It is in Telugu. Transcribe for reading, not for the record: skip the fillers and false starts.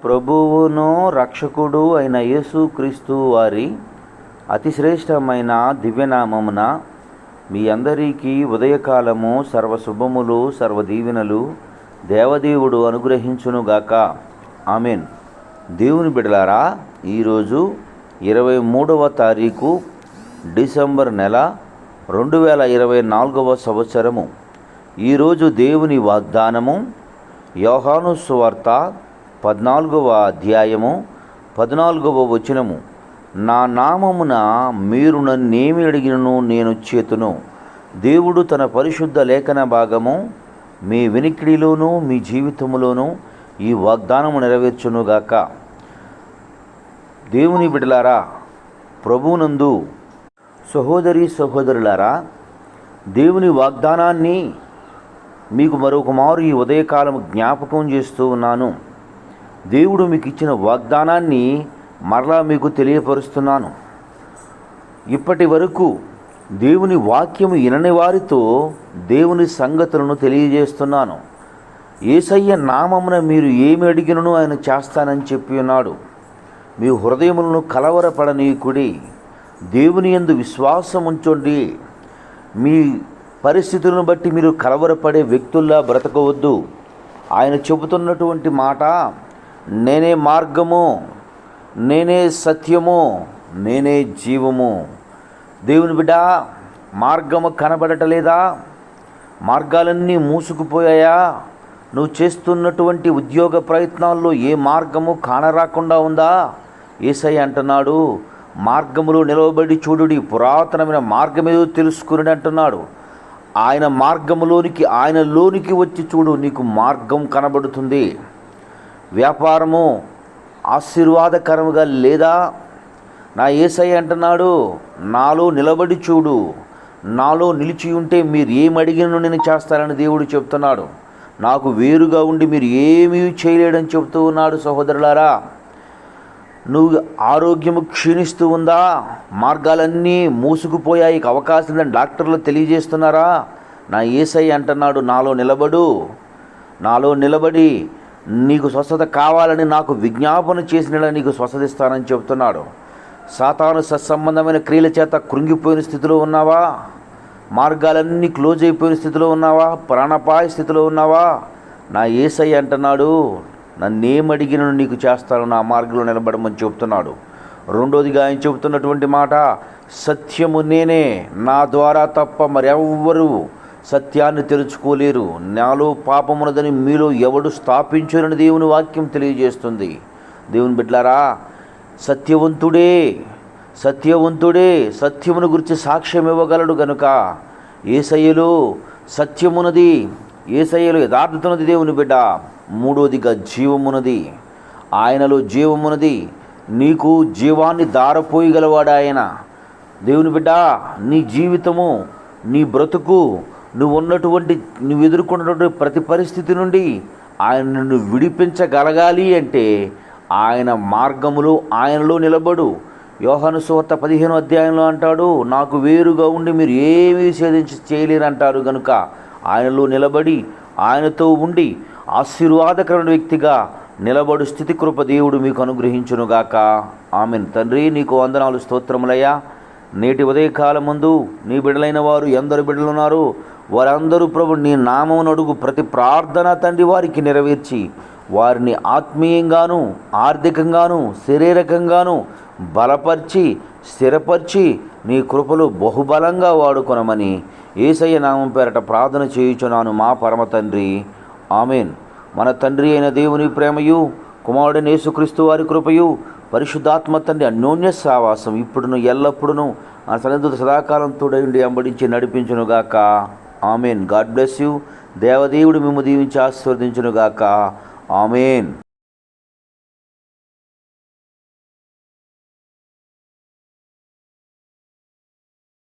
ప్రభువును రక్షకుడు అయిన యేసుక్రీస్తు వారి అతిశ్రేష్టమైన దివ్యనామమున మీ అందరికీ ఉదయకాలము సర్వశుభములు సర్వదీవెనలు దేవదేవుడు అనుగ్రహించునుగాక. ఆమెన్. దేవుని బిడ్డలారా, ఈరోజు 23వ తారీఖు డిసెంబర్ నెల 2024వ సంవత్సరము. ఈరోజు దేవుని వాగ్దానము యోహాను సువార్త 14వ అధ్యాయము 14వ వచనము. నా నామమున మీరు నన్నేమి అడిగినను నేను చేతును. దేవుడు తన పరిశుద్ధ లేఖన భాగము మీ వినికిడిలోనూ మీ జీవితములోనూ ఈ వాగ్దానము నెరవేర్చునుగాక. దేవుని బిడ్డలారా, ప్రభువునందు సహోదరి సహోదరులారా, దేవుని వాగ్దానాన్ని మీకు మరొక మారు ఈ ఉదయకాలం జ్ఞాపకం చేస్తూ ఉన్నాను. దేవుడు మీకు ఇచ్చిన వాగ్దానాన్ని మరలా మీకు తెలియపరుస్తున్నాను. ఇప్పటి వరకు దేవుని వాక్యము వినని వారితో దేవుని సంగతులను తెలియజేస్తున్నాను. యేసయ్య నామమున మీరు ఏమి అడిగినను ఆయన చేస్తానని చెప్పి ఉన్నాడు. మీ హృదయములను కలవరపడనీయకుడి, దేవుని యందు విశ్వాసం ఉంచండి. మీ పరిస్థితులను బట్టి మీరు కలవరపడే వ్యక్తుల్లా బ్రతకవద్దు. ఆయన చెబుతున్నటువంటి మాట, నేనే మార్గము, నేనే సత్యము, నేనే జీవము. దేవుని బిడ్డ, మార్గము కనబడటలేదా? మార్గాలన్నీ మూసుకుపోయాయా? నువ్వు చేస్తున్నటువంటి ఉద్యోగ ప్రయత్నాల్లో ఏ మార్గము కానరాకుండా ఉందా? యేసయ్య అంటున్నాడు, మార్గములో నిలవబడి చూడుడి, పురాతనమైన మార్గమేదో తెలుసుకుని అంటున్నాడు. ఆయన మార్గములోనికి, ఆయనలోనికి వచ్చి చూడు, నీకు మార్గం కనబడుతుంది. వ్యాపారము ఆశీర్వాదకరముగా లేదా? నా యేసయ్య అంటున్నాడు, నాలో నిలబడి చూడు, నాలో నిలిచి ఉంటే మీరు ఏమి అడిగినను నేను చేస్తానని దేవుడు చెప్తున్నాడు. నాకు వేరుగా ఉండి మీరు ఏమీ చేయలేడని చెప్తూ ఉన్నాడు. సహోదరులారా, నువ్వు ఆరోగ్యము క్షీణిస్తూ ఉందా? మార్గాలన్నీ మూసుకుపోయాయి, అవకాశం లేదని డాక్టర్లు తెలియజేస్తున్నారా? నా యేసయ్య అంటున్నాడు, నాలో నిలబడు, నాలో నిలబడి నీకు స్వస్థత కావాలని నాకు విజ్ఞాపన చేసిన నీకు స్వస్థత ఇస్తానని చెప్తున్నాడు. సాతాను సత్సంబంధమైన క్రియల చేత కృంగిపోయిన స్థితిలో ఉన్నావా? మార్గాలన్నీ క్లోజ్ అయిపోయిన స్థితిలో ఉన్నావా? ప్రాణాపాయ స్థితిలో ఉన్నావా? నా యేసయ్య అంటున్నాడు, నన్నేమడిగినను నీకు చేస్తాను, నా మార్గంలో నిలబడమని చెప్తున్నాడు. రెండోదిగా ఆయన చెబుతున్నటువంటి మాట, సత్యము నేనే, నా ద్వారా తప్ప మరెవ్వరూ సత్యాన్ని తెలుసుకోలేరు. నాలో పాపమున్నదని మీలో ఎవడు స్థాపించునని దేవుని వాక్యం తెలియజేస్తుంది. దేవుని బిడ్డలారా, సత్యవంతుడే సత్యమును గురించి సాక్ష్యం ఇవ్వగలడు గనుక యేసయ్యలో సత్యమున్నది, యేసయ్యలో యథార్థతన్నది. దేవుని బిడ్డ, మూడోదిగా జీవమున్నది, ఆయనలో జీవమున్నది. నీకు జీవాన్ని దారపోయగలవాడు ఆయన. దేవుని బిడ్డ, నీ జీవితము, నీ బ్రతుకు, నువ్వు ఎదుర్కొన్నటువంటి ప్రతి పరిస్థితి నుండి ఆయన నిన్ను విడిపించగలగాలి అంటే ఆయన మార్గములో, ఆయనలో నిలబడు. యోహాను సువార్త 15వ అధ్యాయంలో అంటాడు, నాకు వేరుగా ఉండి మీరు ఏమీ చేయలేరు అంటారు. కనుక ఆయనలో నిలబడి, ఆయనతో ఉండి ఆశీర్వాదకరమైన వ్యక్తిగా నిలబడు స్థితి కృప దేవుడు మీకు అనుగ్రహించునుగాక. ఆమెన్. తండ్రి, నీకు వందనాలు, స్తోత్రములయ్యా. నేటి ఉదయకాలం ముందు నీ బిడ్డలైన వారు ఎందరు బిడ్డలున్నారు, వారందరూ ప్రభు నీ నామమును అడుగు ప్రతి ప్రార్థన తండ్రి వారికి నెరవేర్చి, వారిని ఆత్మీయంగాను ఆర్థికంగాను శారీరకంగాను బలపరిచి స్థిరపరిచి నీ కృపలో బహుబలంగా వాడుకొనమని యేసయ్య నామం పేరట ప్రార్థన చేయుచున్నాను మా పరమ తండ్రి. ఆమెన్. మన తండ్రి అయిన దేవుని ప్రేమయు, కుమారుడైన యేసుక్రీస్తు వారి కృపయు, పరిశుద్ధాత్మ తండ్రి అన్యోన్య సావాసం ఇప్పుడును ఎల్లప్పుడును ఆ సన్నిధితో సదాకాలం తోడయుండి అంబడించి నడిపించునుగాక. ఆమెన్. God bless you. దేవదేవుడు మిమ్ము దీవించి ఆశీర్వదించునుగాక. ఆమెన్.